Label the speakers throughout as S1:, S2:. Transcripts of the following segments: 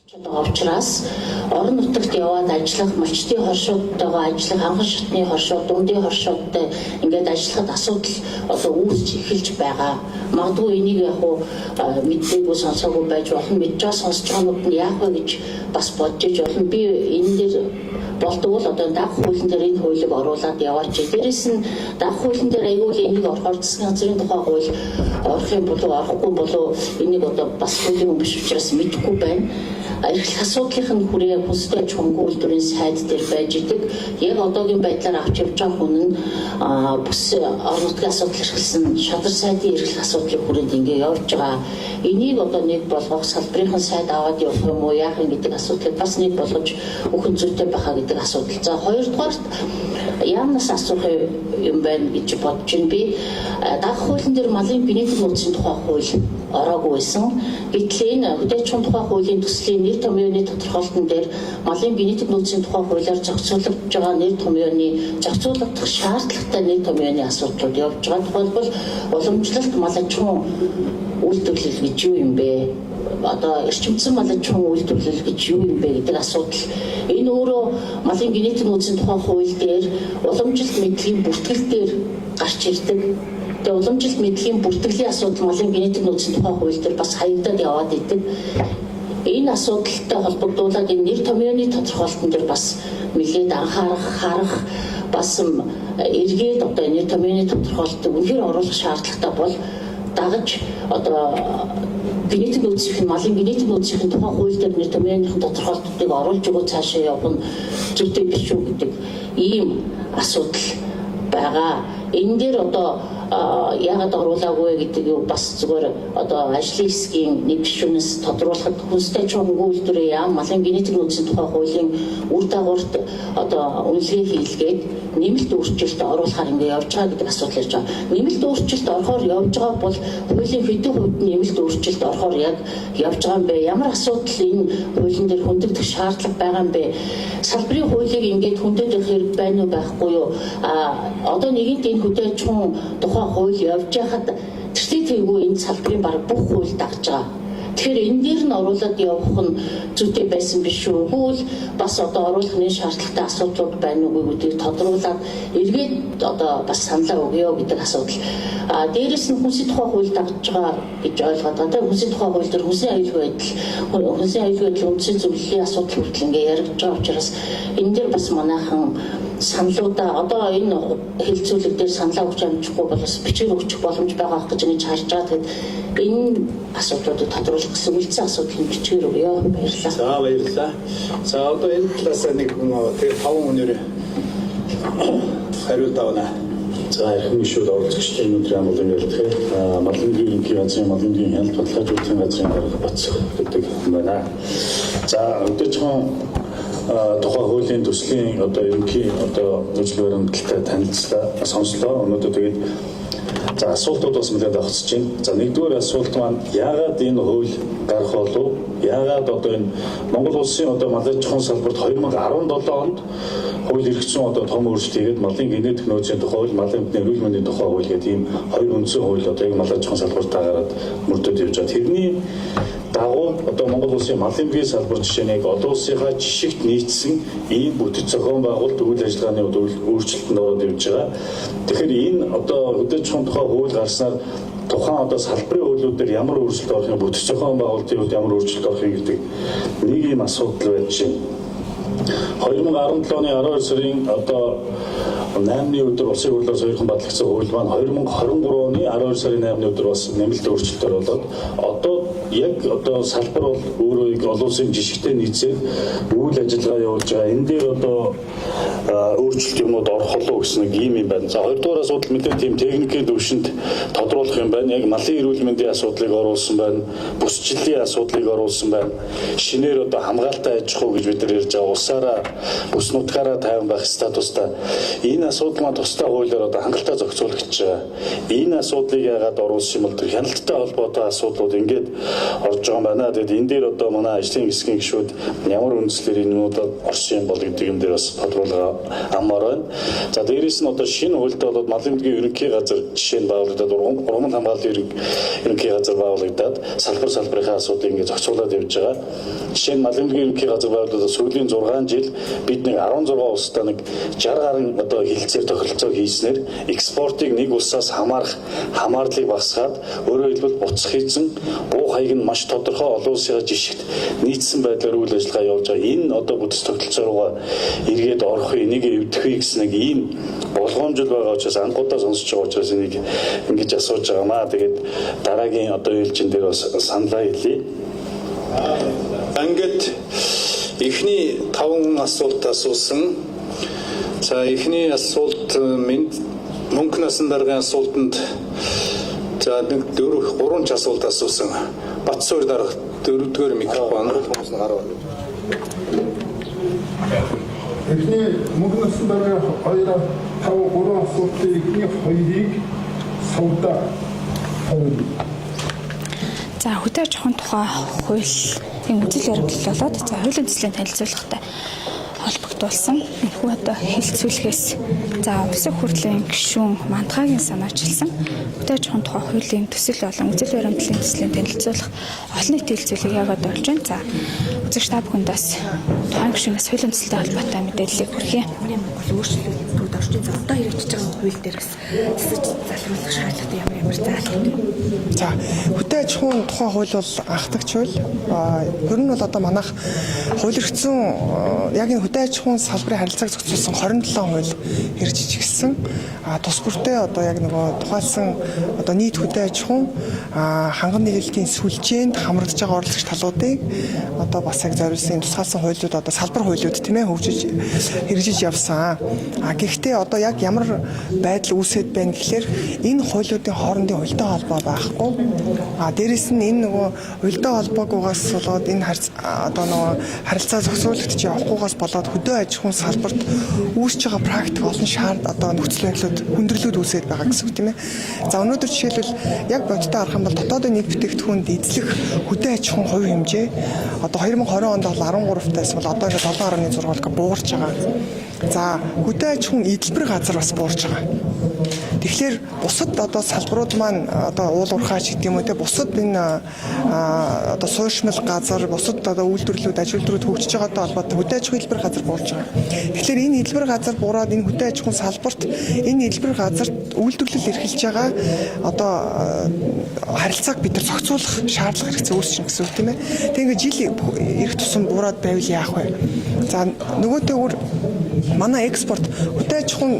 S1: Учраас орон нутагт яваад ажиллах, малчтын хоршуудтайгаа ажиллах, ханган шатны хоршууд, дундын хоршуудтай ингээд ажиллахад асуудал одоо үүсч эхэлж байгаа. Магадгүй энийг яг мэдээгүй сонсоогүй байж болно. Мэдж байгаа сонсож байгаанууд нь яах вэ гэж бас бодож иж болно. Би энэ дээр болдгоо л одоо даг хуулийн дээр энэ хуулийг оруулаад яваач. Дээрээс нь даг хуулийн дээр аягүй энийг орохоор засгийн газрын тухай хууль орох юм болов орохгүй болов энийг одоо бас хуулийн хүн биш учраас мэдэхгүй байна. Эрхлэх асуудлынх нь хүрээ хүстэй чумгүй үйлдвэрийн сайд дээр байж идэг. Яг одоогийн байдлаар авч явж байгаа хүн нь бүс орон нутгийн асуудал эрхэлсэн шадар сайдын эрхлэх асуудлыг хүрээд ингээ явж байгаа. Энийг одоо нэг болгох салбарынхан сайд аваад явах юм уу яах юм гэдэг асуудлыг бас нэг болгож өгөх зүйтэй байхаа гэдэг асуудал. За хоёрдугаарт яамнаас асуух юм байна гэж бодож байна. Би даг хуулийн дээр малын генетик нөөцийн тухай хууль ороогүй байсан. Гэтэл энэ хөдөөчмөн тухай хуулийн төслийн нэр томьёоны тодорхойлолтын дээр малын генетик нөөцийн тухай хуулиар зохицуулагдж байгаа нэр томьёоны зохицуулагдах шаардлагатай нэр томьёоны асуудлууд явж байгаа. Тухайлбал уламжлалт мал аж ахуйн үйлдвэрлэл гэж юу юм бэ? Одоо эрчимцэн мал аж ахуйн үйлдвэрлэл гэж юу юм бэ гэдэг асуудал. Энэ өөрөө малын генетик нөөцийн тухай хууль дээр уламжлалт мэдлэгийн бүртгэл дээр гарч ирдэг. Тэгээ уламжлалт мэдлэгийн бүртгэлийн асуудал малын генетик нөөцийн тухай хууль дээр бас хаягдаад яваад идэг. Энэ асуудалтай холбогдуулаад энэ нэр томьёоны тодорхойлолтын дээр бас нэлээд анхаарах, харах бас эргээд одоо нэр томьёоны тодорхойлолтыг үнэхээр оруулах шаардлагатай бол дагаж одоо генетик нөөцийн малын генетик нөөцийн тухай хууль дээр нэр томьёоны тодорхойлолтыг оруулж өгөө цаашаа явах нь зүйтэй биш үү гэдэг ийм асуудал байгаа. Энэ дээр одоо яагаад оруулаагүй гэдэг юу бас зүгээр одоо ажлын хэсгийн нэг гишүүнээс тодруулахад хүнстэй чухал үйлдвэрийн яам малын генетик нөөцийн тухай хуулийн үр дагаварт одоо үнэлгээ хийлгээд нэмэлт өөрчлөлт оруулахаар ингэ явж байгаа гэдэг асуудал ирж байгаа. Нэмэлт өөрчлөлт орохоор явж байгаа бол хуулийн хэдэн хувьд нэмэлт өөрчлөлт орохоор яг явж байгаа юм бэ? Ямар асуудал энэ хуулийн дээр хүндэгдэх шаардлага байгаа юм бэ? Салбарын хуулийг ингээд хүндэгдэх хэрэг байна уу байхгүй юу? Одоо нэгэнт энэ хөдөөчмөн тухай хууль явж байхад тэртээгүй энэ салбарын баг бүх хууль дагж байгаа. Тэгэхээр энэ дээр нь оруулаад явах нь зүйтэй байсан биш үү? Тэгвэл бас одоо оруулахны шаардлагатай асуудлууд байна уу гэдгийг тодруулаад эргээд одоо бас саналаа өгье гэдэг асуудал. Дээрээс нь хүнсийн тухай хууль дагж байгаа гэж ойлгоод байгаа. Хүнсийн тухай хууль дээр хүнсийн аюулгүй байдал үндсэн зөвлөлийн асуудал хүртэл ингээ яригдж байгаа учраас энэ дээр бас манайхан саналуудаа одоо энэ хэлцүүлэг дээр саналаа өгч амжихгүй бол бас бичгээр өгчих боломж байгаа гэж ингэж харж байгаа. Тэгэхэд энэ асуудлуудыг тодруулах гэсэн үлдсэн асуудлыг бичгээр өгье. Баярлалаа.
S2: За баярлалаа. За одоо энэ талаас нэг тэгээ 5 хүнээр хариулт авна.
S3: За эрхэм гишүүд оролцогчдын өнөөдрийн амлын ярилцлага малын ерөнхий газрын малын хяналт баталгаажуулалтын газрын дарга Бацх гэдэг юм байна. За өдөржин тухай хуулийн төслийн одоо ерөнхий одоо нөхцөл баримталтай танилцлаа сонслоо. Өнөөдөр тэгээд за асуултууд бас нэлээд авчиж байна. За нэгдүгээр асуулт маань яагаад энэ хууль гарах болов? Яагаад одоо энэ Монгол улсын одоо малын аж ахуйн салбарт 2017 онд хууль эрхцэн одоо том өөрчлөлт хийгээд малын генетик нөөцийн тухай хууль, малын эрүүл мэндийн тухай хууль гэдэг ийм хоёр үндсэн хууль одоо яг малын аж ахуйн салбартаа гараад мөрдөд явж байгаа. Тэрний дагуу одоо Монгол улсын малын бие салбар жишээ нь яг олон улсынхаа жишгт нийцсэн ийм бүтэц зохион байгуулалт үйл ажиллагааны өөрчлөлтөнд ороод явж байгаа. Тэгэхээр энэ одоо хөдөөчмөн тухай хууль гарснаар тухайн одоо салбарын хуулиуд дээр ямар өөрчлөлт орох юм, бүтэц зохион байгуулалтын хувьд ямар өөрчлөлт орох юм гэдэг нэг ийм асуудал байж байна. 2017 оны 12 сарын одоо 8-ны өдөр улсын хурлаар сойрхон батлагдсан хууль маань 2023 оны 12 сарын 8-ны өдөр бас нэмэлт өөрчлөлтөөр болоод одоо яг одоо салбар бол өөрөө олон улсын жишгтэй нийцээд үйл ажиллагаа явуулж байгаа. Энэ дээр одоо өөрчлөлт юмуд орох болов гэсэн нэг юм байна. За хоёрдугаар асуудал мэдээ тийм техникийн төвшөнд тодруулах юм байна. Яг малын эрүүл мэндийн асуудлыг оруулсан байна. Бүсчлэлийн асуудлыг оруулсан байна. Шинээр одоо хамгаалалтаа аж ахуй гэж бид нар ярьж байгаа. Улсаараа бүс нутгаараа тайван байх статустай. Энэ асуудал маань тусдаа хуулиар одоо хангалттай зохицуулагдж байгаа. Энэ асуудлыг яагаад оруулсан юм бол тэр хяналттай холбоотой асуудлууд ингээд орж байгаа юм байна. Тэгээд энэ дээр одоо манай ажлын хэсгийн гишүүд ямар үндслээр энэ юмудад орсон юм бол гэдэг юм дээр бас тодруулга аммаар байна. За дээрээс нь одоо шинэ хуульд бол малын эдгийн ерөнхий газар жишээ нь байгуулагдаад урман хамгааллын ерөнхий газар байгуулагдаад салбарын асуудлыг ингээд зохицуулаад явж байгаа. Жишээ нь малын эдгийн ерөнхий газар байгуулагдаад сүүлийн 6 жил бид нэг 16 улстай нэг 60 гаруй одоо хилцээр тохиролцоо хийснээр экспортыг нэг улсаас хамаарлыг багасгаад өөрөөр хэлбэл буцах хийсэн буу хаяг нь маш тодорхой олон улсын жишгт нийцсэн байдлаар үйл ажиллагаа явуулж байгаа. Энэ одоо бүтэц тогтолцоороо эргээд орох энийг эвдэх гэсэн нэг ийм болгоомжил байгаа учраас анхудаа сонсож байгаа учраас энийг ингэж асууж байгаамаа. Тэгээд дараагийн одоо ээлжин дээр бас саналаа хэлье.
S2: Ингээд эхний 5 асуулт асуусан. За эхний асуулт мөнгө насан дараагийн асуултанд за нэг 3 асуулт асуусан. Батсуур дарга 4-р микрофон.
S4: Эхний мөнгө насан дараагийн 3 асуултын эхний 2-ыг сувдаа.
S5: За хөдөө аж ахуйн тухай хуулийн үзэл баримтлал болоод за хуулийн төслийн танилцуулгатай холбогдуулсан энэхүү одоо хэлэлцүүлгээс за улсын хурлын гишүүн Мандгаагийн санаачилсан хөдөө аж ахуйн тухай хуулийн төсөл болон үзэл баримтлалын төслийн танилцуулга олон нийтийн хэлэлцүүлэг яваад болж байна. За үзэгч та бүхэндээс тухайн гишүүнээс хуулийн төсөлтэй холбоотой мэдээллийг хүргье. Өөрчлөлтүүд орчин за одоо хэрэгжиж байгаа хууль дээрээс засаж залруулах шаардлагатай ямар заалт.
S6: За хөдөө аж ахуйн тухай хууль бол анхдагч хууль. Ер нь бол одоо манайх хуулиргдсан яг энэ хөдөө аж ахуйн салбарын харилцааг зохицуулсан 27 хууль хэрэгжиж гисэн. Тус бүртээ одоо яг нөгөө тухайлсан одоо нийт хөдөө аж ахуйн ханган нийлэлтийн сүлжээнд хамрагдж байгаа оролцогч талуудыг одоо бас яг зориулсан тусгаалсан хуулиуд одоо салбар хуулиуд тийм ээ хөгжиж хэрэгжиж явсан. Гэхдээ одоо яг ямар байдал үүсэт байна гэхээр энэ хуулиудын хоорондын уялдаа холбоо байхгүй. Дээрэс нь энэ нөгөө уялдаа холбоогоос болоод энэ одоо нөгөө харилцаа зохицуулагдчих явахгүйгээс болоод хөдөө аж ахуйн салбарт үүсэж байгаа практик олон одоо нөхцөл байдлууд хүндрэлүүд үүсэж байгаа гэсэн үг тийм ээ. За өнөөдөр жишээлбэл яг бодиттой харах юм бол дотоодын нийт бүтээгдэхүүнд эзлэх хөдөө аж ахуйн хувь хэмжээ одоо 2020 онд бол 13-таас бол одоо ингээд 7.6-г буурч байгаа. За хөдөө аж ахуйн эдэлбэр газар бас буурч байгаа. Тэгэхээр бусад одоо салбарууд маань одоо уул уурхаач гэдэг юм уу те бусад энэ одоо суурьшмал газар бусад одоо үйлдвэрлэлүүд аж үйлдвэрүүд хөгжиж байгаатай холбоотой хөдөө аж ахуйн хэлбэр газар буурч байгаа. Тэгэхээр энэ хэлбэр газар буураад энэ хөдөө аж ахуйн салбарт энэ хэлбэр газарт үйлдвэрлэл эрхэлж байгаа одоо харилцааг бид нар зохицуулах шаардлага хэрэгцээ үүсчин гэсэн үг тийм ээ. Тэг ингээд жил ирэх тусам буураад байвал яах вэ? За нөгөөтэйгүр манай экспорт хөдөө аж ахуйн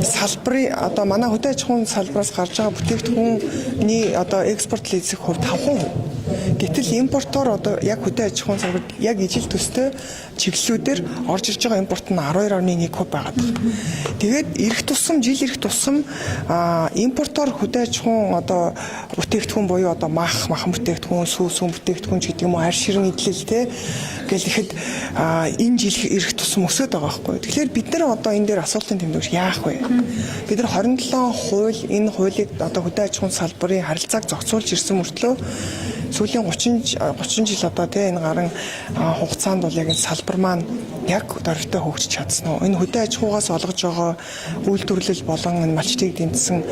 S6: салбарын одоо манай хөдөө аж ахуйн салбараас гарч байгаа бүтээгдэхүүний одоо экспорт эзэх хувь 5%. Гэтэл импортоор одоо яг хөдөө аж ахуйн салбарт яг ижил төстэй чиглэлүүдээр орж ирж байгаа импорт нь 12.1% байгаад байна. Тэгээд жил ирэх тусам импортоор хөдөө аж ахуйн одоо бүтээгдэхүүн буюу одоо махан бүтээгдэхүүн, сүүн бүтээгдэхүүн ч гэдэг юм уу, харь ширэн идэлэл те гэл ихэд энэ жил ирэх тусам өсөд байгаа байхгүй. Тэгэхээр бид нар одоо энэ дээр асуултын тэмдэгч яах вэ? Бид нар 27 хууль энэ хуулийг одоо хөдөө аж ахуйн салбарын харилцааг зохицуулж ирсэн мөртлөө сүүлийн 30 жил одоо тийм энэ гарын хугацаанд бол яг энэ салбар маань яг дөрвтэй хөгжиж чадсан уу? Энэ хөдөө аж ахуйгаас олгож байгаа үйлдвэрлэл болон энэ малчтыг дэмжсэн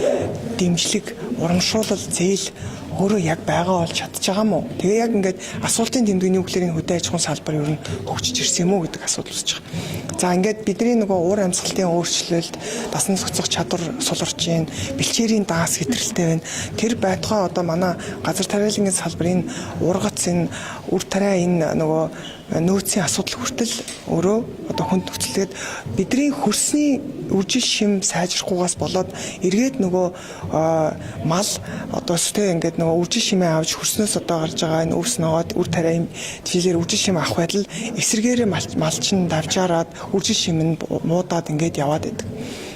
S6: дэмжлэг, урамшуулал, зээл өөрөө яг байгаа болж чадж байгаа мó. Тэгээ яг ингээд асуултын тэмдэгний үгээр энэ хөдөө аж ахуйн салбар ер нь хөгжиж ирсэн юм уу гэдэг асуудал үүсэж байгаа. За ингээд бидний нөгөө уур амьсгалын өөрчлөлт, дасан зохицох чадвар суларч байна, бэлчээрийн даас хэтрэлтэй байна. Тэр байтугай одоо манай газар тариалангийн салбарын ургац энэ үр тариа энэ нөгөө нөөцийн асуудал хүртэл өөрөө одоо хүнд нөхцөлгээд бидний хөрсний үржил шим сайжрахгүйгээс болоод эргээд нөгөө мал одоо өстэй ингээд нөгөө үржил шимээ авч хөрснөөс одоо гарч байгаа энэ үрс ногоод үр тариа жилээр үржил шим авах байдал эсрэгээрээ малчин давжаараад үржил шим нь муудаад ингээд яваад байдаг.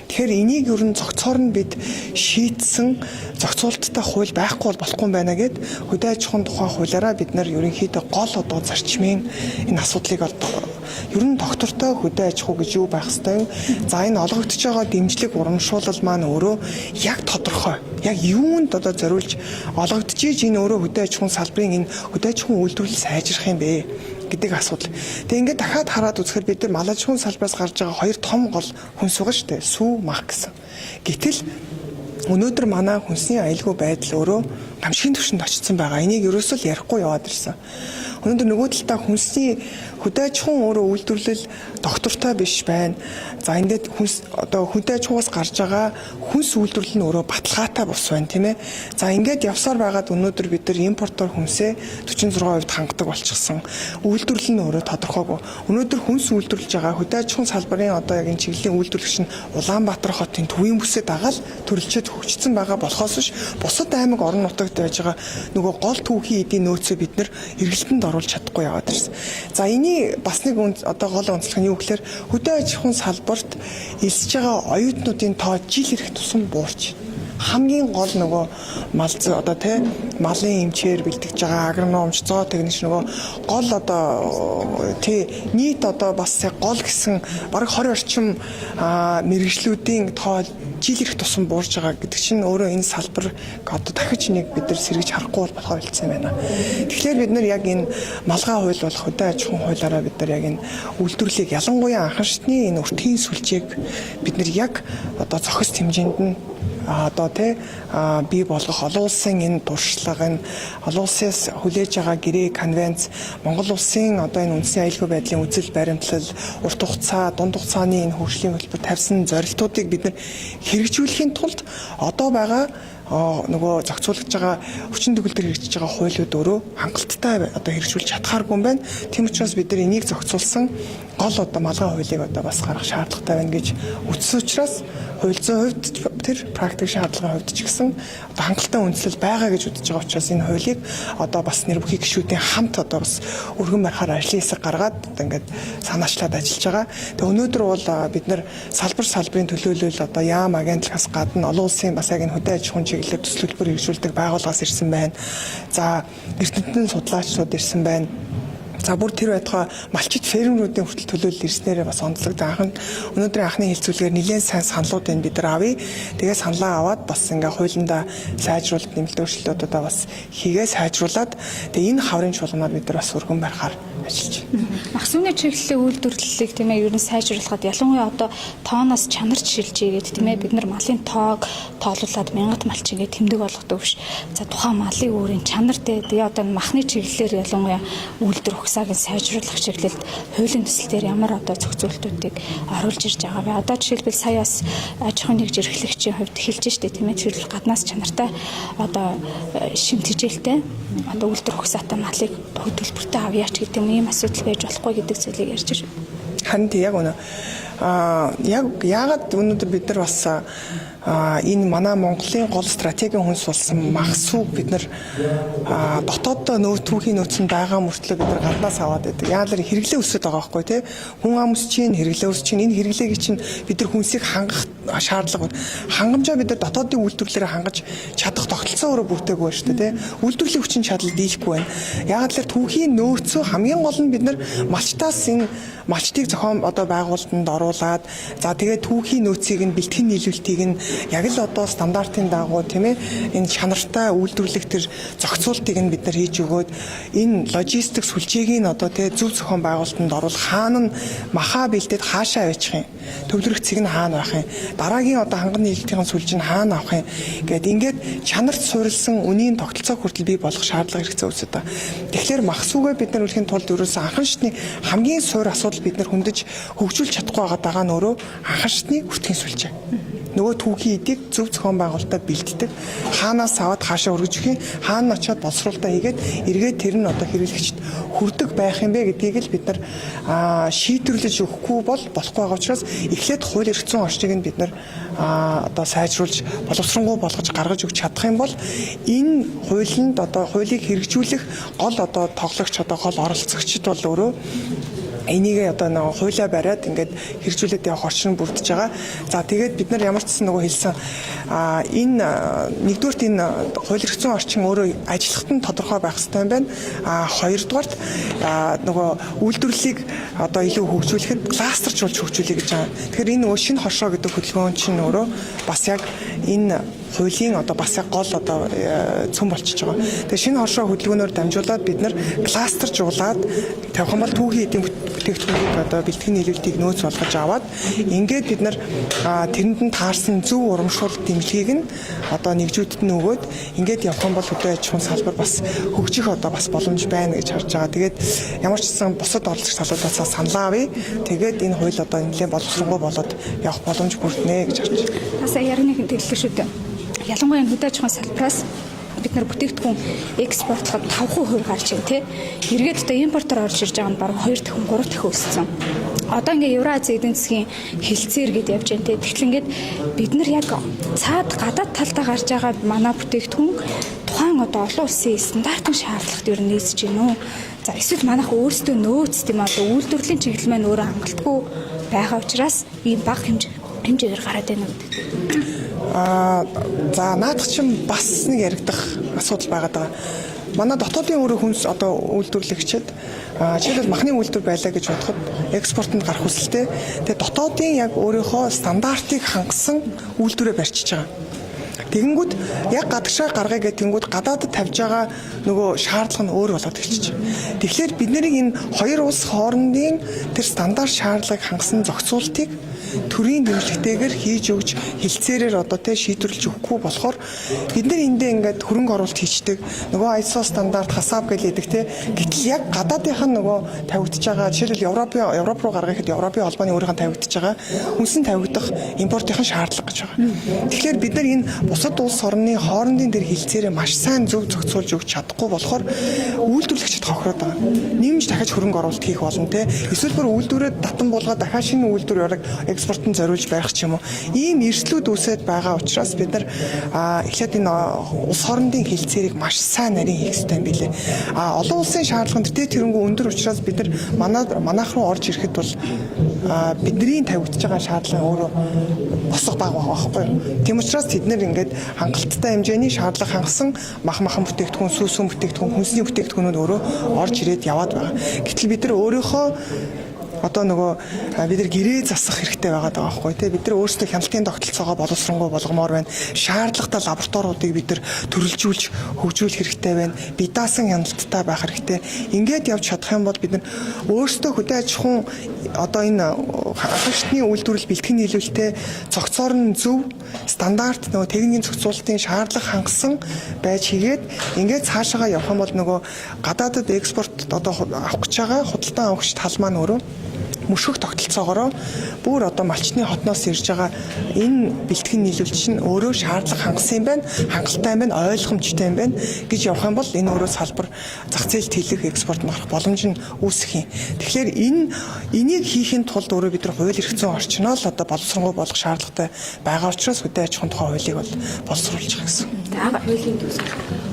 S6: Тэгэхээр энийг ер нь зохицоор нь бид шийдсэн зохицуулттай хууль байхгүй болохгүй юм байна гэд хөдөө аж ахуйн тухай хуулиараа бид нар ерөнхийдөө гол одоо зарчмын энэ асуудлыг ер нь доктортой хөдөө аж ахуй гэж юу байх ёстой вэ? За энэ олгогдож байгаа дэмжлэг урамшуулал маань өөрөө яг тодорхой. Яг юунд одоо зориулж олгогдож хичээж энэ өөрөө хөдөө аж ахуйн салбарын энэ хөдөө аж ахуйн үйлдвэрлэл сайжрах юм бэ гэдэг асуудал. Тэгээ ингээд дахиад хараад үзэхээр бид нар мал аж ахуйн салбараас гарч байгаа хоёр том гол хүнс байгаа шүү дээ. Сүү, мах гэсэн. Гэтэл өнөөдөр манай хүнсний аюулгүй байдал өөрөө гамшигын түвшинд очсон байгаа. Энийг ерөөсөө л ярихгүй яваад ирсэн. Өнөөдөр нөгөө талдаа хүнсний хөдөө аж ахуйн өөрөө үйлдвэрлэл доктортой биш байна. За ингээд одоо хөдөө аж ахуйгаас гарч байгаа хүнс үйлдвэрлэл нь өөрөө баталгаатай бус байна, тийм ээ. За ингээд явсаар байгаад өнөөдөр бид нар импортоор хүнсээ 46% хангадаг болчихсон. Үйлдвэрлэл нь өөрөө тодорхойгүй. Өнөөдөр хүнс үйлдвэрлэж байгаа хөдөө аж ахуйн салбарын одоо яг энэ чиглэлийн үйлдвэрлэгч нь Улаанбаатар хотын төвийн бүсэд дагаад төрөлчөд хөгжсөн байгаа болохоос биш бусад аймаг орон нутагт байж байгаа нөгөө гол түүхийн эдийн нөөцөө бид нар эргэлтэнд оруулж чадахгүй яваад ирсэн. За эний бас нэг одоо гол онцлог нь юу гэхээр хөдөө аж ахуйн салбарт элсэж байгаа оюутнуудын тоо жил ирэх тусам буурч хамгийн гол нөгөө мал одоо тий малын эмчээр бэлтгэж байгаа агрономч, зоо техникч нөгөө гол одоо тий нийт одоо бас гол гэсэн бараг 20 орчим мэргэжлүүдийн тоо жил ирэх тусам буурж байгаа гэдэг чинь өөрөө энэ салбар одоо дахиж нэг бид нар сэргийж харахгүй бол болохоор хэлсэн байна. Тэгэхээр бид нар яг энэ малгай хууль болох хөдөө аж ахуйн хуулиараа бид нар яг энэ үйлдвэрлэлийг ялангуяа анхан шатны энэ өртгийн сүлжээг бид нар яг одоо зохист хэмжээнд нь одоо тий бий болгох олон улсын энэ туршлага нь олон улсаас хүлээж байгаа гэрээ конвенц Монгол улсын одоо энэ үндэсний аюулгүй байдлын үзэл баримтлал урт хугацаа дунд хугацааны энэ хөгжлийн хөтөлбөр тавьсан зорилтуудыг бид нар хэрэгжүүлэхийн тулд одоо байгаа нөгөө зохицуулж байгаа хүчин төгөлдөр хэрэгжиж байгаа хуулиуд өөрөө хангалттай одоо хэрэгжүүлж чадхааргүй юм байна. Тийм учраас бид нар энийг зохицуулсан гол одоо малгай хуулийг одоо бас гаргах шаардлагатай байна гэж үзсэн учраас хууль зүйн хувьд тэр практик шаардлагын хувьд ч гэсэн одоо хангалттай үндэслэл байгаа гэж үзэж байгаа учраас энэ хуулийг одоо бас нэр бүхий гишүүдийн хамт одоо бас өргөн барихаар ажлын хэсэг гаргаад одоо ингээд санаачлаад ажиллаж байгаа. Тэгээ өнөөдөр бол бид нар салбарын төлөөлөл одоо яам агентлагаас гадна олон улсын бас яг энэ хөдөө аж ахуйн чиглэлээр төсөл хөтөлбөр хэрэгжүүлдэг байгууллагаас ирсэн байна. За эрдэмтэн судлаачдууд ирсэн байна. За бүр тэр байтугай малчит фермерүүдийн хүртэл төлөөлөл ирснээр бас онцлог анхан өнөөдрийн анхны хэлцүүлгээр нэлээд сайн саналууд энэ бид нар авъя. Тэгээ саналаа аваад бас ингээ хуулиндаа сайжруулалт нэмэлт өөрчлөлтүүдээ бас хийгээ сайжруулад тэгээ энэ хаврын чуулганаар бид нар бас өргөн барихаар ажиллаж байна.
S5: Мах сүмний чиглэлийн үйлдвэрлэлийг тийм ээ ер нь сайжруулахад ялангуяа одоо тооноос чанар жишээлжээгээд тийм ээ бид нар малын тоог тоолуулад мянгат малч ингээд тэмдэг болгодог биш. За тухайн малын өөрийн чанар тэгээ одоо махны чиглэлээр ялангуяа үйлдвэр ухсааг сайжруулах чиглэлд хуулийн төсөл дээр ямар одоо зохицуултуудыг оруулж ирж байгаа вэ? Одоо жишээлбэл саяас аж ахуйн нэгж эрхлэгчийн хувьд хэлж штэ тийм ээ жишээлбэл гаднаас чанартай одоо шимт хичээлтэй одоо үйлдвэр ухсаатай малыг хөтөлбөртөө авъяач гэдэг юм асуудал байж болохгүй гэдэг зүйлийг ярьж байна.
S6: Харин яг үнэ яг яагаад өнөөдөр бид нар бас энэ манай Монголын гол стратегийн хүнс болсон мах сүг бид нар дотооддоо түүхийн нөөцөнд байгаа мөртлөө бид нар гаднаас аваад байдаг. Яг л хэрэглээ өсөд байгаа байхгүй тий. Хүн амс чинь хэрэглээ өсөж чинь энэ хэрэглээг чинь бид нар хүнсийг хангах шаардлага байна. Хангамжаа бид нар дотоодын үйлдвэрлэлээр хангаж чадах тогтолцоо өөрөө бүрдээгүй байна шүү дээ тий. Үйлдвэрлэлийн хүчин чадал дийлэхгүй байна. Яг л түүхийн нөөцөө хамгийн гол нь бид нар малчтаас энэ малчтыг зохион одоо байгуулалтанд оруулаад за тэгээд түүхийн нөөцийг нь бэлтгэн нийлүүлэлтийг нь яг л одоо стандартын дагуу тийм ээ энэ чанартай үйлдвэрлэх төр зохицуултыг нь бид нар хийж өгөөд энэ логистик сүлжээг нь одоо тий зөв зохион байгуулалтанд оруулах хаана нь махаа бэлдээд хаашаа авчих юм төвлөрөх цэг нь хаана байх юм дараагийн одоо ханган нийлэлтийн сүлж нь хаана авах юм гэдэг ингээд чанарт суурилсан үнийн тогтолцоо хүртэл бий болох шаардлага хэрэгцээ үүсэж байгаа. Тэгэхээр мах сүгээ бид нар үлхийн тулд ерөөсөн анхан шатны хамгийн суур асуудал бид нар хөндөж хөгжүүлж чадахгүй байгаа нь өөрөө анхан шатны өртгийн сүлжээ. Нөгөө түүхийн эдийг зөв зохион байгуулалтад бэлддэг. Хаанаас аваад хаашаа өргөж өгөх юм, хаана очиод боловсруулалтаа хийгээд эргээд тэр нь одоо хэрэглэгчд хүрдэг байх юм бэ гэдгийг л бид нар шийдвэрлэж өгөхгүй бол болохгүй байгаа учраас эхлээд хууль эрх зүйн орчныг нь бид нар одоо сайжруулж боловсронгуй болгож гаргаж өгч чадах юм бол энэ хуулинд одоо хуулийг хэрэгжүүлэх гол одоо тоглогч одоо гол оролцогчд бол өөрөө энийг одоо нэг хуулиа бариад ингээд хэрэгжүүлээд явах орчин бүрдэж байгаа. За тэгээд бид нар ямар ч гэсэн нөгөө хэлсэн энэ нэгдүгürt энэ хууль эрх зүйн орчин өөрөө ажиллахад нь тодорхой байх хэрэгтэй юм байна. Хоёрдугаарт нөгөө үйлдвэрлэлийг одоо илүү хөгжүүлэхэд кластерчулж хөгжүүлэе гэж байгаа. Тэгэхээр энэ нөгөө шинэ хошоо гэдэг хөдөлгөөн чинь өөрөө бас яг энэ хуулийн одоо бас яг гол одоо цөм болчихж байгаа. Тэгээ шинэ хоршоо хөдөлгөөнөөр дамжуулаад бид нар кластержуулаад тавих юм бол түүхийн эдийн бүтээгдэхүүнийг одоо бэлтгэн нийлүүлэлтийг нөөц болгож аваад ингээд бид нар тэрэнд нь таарсан зөв урамшуулалт тэмлэгийг нь одоо нэгжүүдэд нь өгөөд ингээд явах юм бол хөдөө аж ахуйн салбар бас хөгжих одоо бас боломж байна гэж харж байгаа. Тэгээд ямар ч гэсэн бусад орлогч салбараасаа санал авъя. Тэгээд энэ хууль одоо нэлээд боловсронгуй болоод явах боломж бүрднэ гэж харж байна.
S5: Тасаа ярины хэллээ шүү дээ. Ялангуяа энэ хөдөө аж ахуйн салбараас бид нар бүтээгдэхүүн экспортлоход 5% гарч ийн тий. Эргээд одоо импортоор орж ирж байгаа нь бараг 2 дахин 3 дахин өссөн. Одоо ингээ Евразийн эдийн засгийн хилцээр гээд явж байна тий. Тэгэхээр ингээд бид нар яг цаад гадаад талдаа гарч байгаа манай бүтээгдэхүүн тухайн одоо олон улсын стандартын шаардлагад ер нь нийцж гинөө. За эсвэл манайх өөрсдөө нөөц тийм одоо үйлдвэрлэлийн чиглэл маань өөрөө хангалтгүй байгаа учраас ийм бага хэмжээгээр гараад байна гэдэг.
S6: За наадах чинь бас нэг яригдах асуудал байгаад байгаа. Манай дотоодын өөрөө хүнс одоо үйлдвэрлэгчид жишээлбэл махны үйлдвэр байлаа гэж бодоход экспортод гарах хүсэлтэй. Тэгээ дотоодын яг өөрийнхөө стандартыг хангасан үйлдвэрээ барьчиж байгаа. Тэгэнгүүт яг гадагшаа гаргая гэх тэнгүүд гадаадд тавьж байгаа нөгөө шаардлага нь өөр болоод ирчихэж байна. Тэгэхээр бид нарыг энэ хоёр улс хоорондын тэр стандарт шаардлагыг хангасан зохицуултыг төрийн дэмжлэгтэйгээр хийж өгч хилцээрээр одоо тэ шийдвэрлэж өгөхгүй болохоор бид нар эндээ ингээд хөрөнгө оруулалт хийчдэг нөгөө ISO стандарт хасаав гэлээдэг тэ гэтэл яг гадаадынх нь нөгөө тавигдж байгаа жишээлбэл Европ руу гаргахад Европын холбооны өөрийнх нь тавигдж байгаа хүнсэн тавигдах импортын шаардлага гэж байгаа. Тэгэхээр бид нар энэ бусад улс орны хоорондын тэр хилцээрээ маш сайн зөв зохицуулж өгч чадахгүй болохоор үйлдвэрлэгчид хохироод байгаа. Нэмж дахиж хөрөнгө оруулалт хийх болно тэ эсвэл бүр үйлдвэрээ татан болгоод дахиад шинэ үйлдвэр яриг экспортод зориулж барих ч юм уу. Ийм эрсдлүүд үүсээд байгаа учраас бид нар эхлээд энэ улс хоорондын хилцээрийг маш сайн нарийн хийх хэрэгтэй юм билээ. Олон улсын шаардлаганд тэрнгүү өндөр учраас бид нар манайх руу орж ирэхэд бол бидний тавигдж байгаа шаардлага өөрөө босго бага байхгүй юу. Тийм учраас тэд нэр ингээд хангалттай хэмжээний шаардлага хангасан махан бүтээгдэхүүн, сүүсүүн бүтээгдэхүүн, хүнсний бүтээгдэхүүнүүд өөрөө орж ирээд яваад байгаа. Гэтэл бид нар өөрийнхөө одоо нөгөө бид нар гэрээ засах хэрэгтэй байгаа байхгүй тий бид нар өөрсдөө хяналтын тогтолцоогоо боловсронгуй болгомоор байна. Шаардлагатай лабораториудыг бид нар төрөлжүүлж хөгжүүлэх хэрэгтэй байна. Бид даасан хяналттай байх хэрэгтэй. Ингээд явж чадах юм бол бид нар өөрсдөө хөдөө аж ахуйн одоо энэ хагашдны үйлдвэрлэл бэлтгэн нийлүүлэлтээ цогцоор нь зөв стандарт нөгөө техникийн зохицуулалтын шаардлага хангасан байж хийгээд ингээд цаашаага явах юм бол нөгөө гадаадд экспорт одоо авах гэж байгаа худалдан авахч тал маань өөрөө мөшгөх тогтолцоогоор бүр одоо малчны хотноос ирж байгаа энэ бэлтгэн нийлүүлэлт чинь өөрөө шаардлага хангасан юм байна, хангалттай юм байна, ойлгомжтой юм байна гэж явах юм бол энэ өөрөө салбар зах зээлд хэлэх экспорт марах боломж нь үүсэх юм. Тэгэхээр энийг хийхин тулд өөрөө бид нар хууль эрх зүйн орчноо л одоо боловсронгуй болох шаардлагатай байгаа учраас хөдөө аж ахуйн тухай хуулийг бол боловсруулж байгаа гэсэн.
S5: За хуулийн төсөл